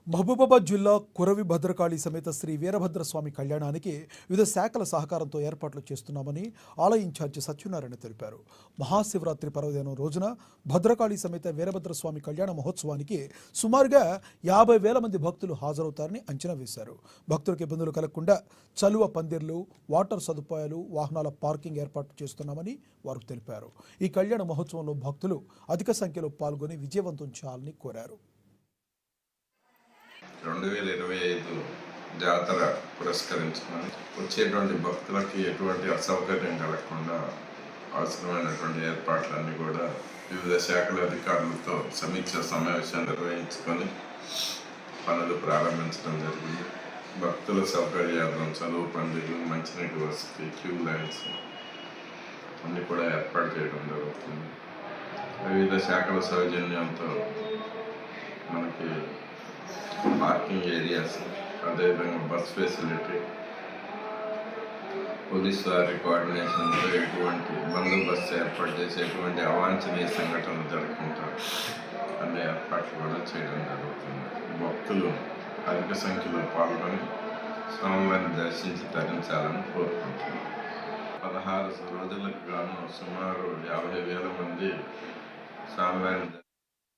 మహబూబాబాద్ జిల్లా కురవి భద్రకాళి సమేత శ్రీ వీరభద్రస్వామి కళ్యాణానికి వివిధ శాఖల సహకారంతో ఏర్పాట్లు చేస్తున్నామని ఆలయ ఇన్ఛార్జి సత్యనారాయణ తెలిపారు. మహాశివరాత్రి పర్వదినం రోజున భద్రకాళి సమేత వీరభద్రస్వామి కళ్యాణ మహోత్సవానికి సుమారుగా 50,000 మంది భక్తులు హాజరవుతారని అంచనా వేశారు. భక్తులకు ఇబ్బందులు కలగకుండా చలువ పందిర్లు, వాటర్ సదుపాయాలు, వాహనాల పార్కింగ్ ఏర్పాటు చేస్తున్నామని వారు తెలిపారు. ఈ కళ్యాణ మహోత్సవంలో భక్తులు అధిక సంఖ్యలో పాల్గొని విజయవంతం చేయాలని కోరారు. 2025 జాతర పురస్కరించుకొని వచ్చేటువంటి భక్తులకి ఎటువంటి అసౌకర్యం కలగకుండా అవసరమైనటువంటి ఏర్పాట్లన్నీ కూడా వివిధ శాఖల అధికారులతో సమీక్ష సమావేశాలు నిర్వహించుకొని పనులు ప్రారంభించడం జరిగింది. భక్తుల సౌకర్యార్థం చదువు పందిళ్ళు, మంచినీటి వసతి, క్యూ లైన్స్ అన్నీ కూడా ఏర్పాటు చేయడం జరుగుతుంది. వివిధ శాఖల సౌజన్యంతో మనకి పార్కింగ్ ఏరియాస్, అదేవిధంగా బస్ ఫెసిలిటీ, పోలీసు వారి కోఆర్డినేషన్తో ఎటువంటి బందోబస్తు ఏర్పాటు చేసి ఎటువంటి అవాంఛనీయ సంఘటనలు జరగకుండా అన్ని ఏర్పాట్లు కూడా చేయడం జరుగుతుంది. భక్తులు అధిక సంఖ్యలో పాల్గొని స్వామివారిని దర్శించి తరించాలని కోరుకుంటున్నాం. 16 రోజులకు గాను సుమారు 50,000 మంది స్వామివారిని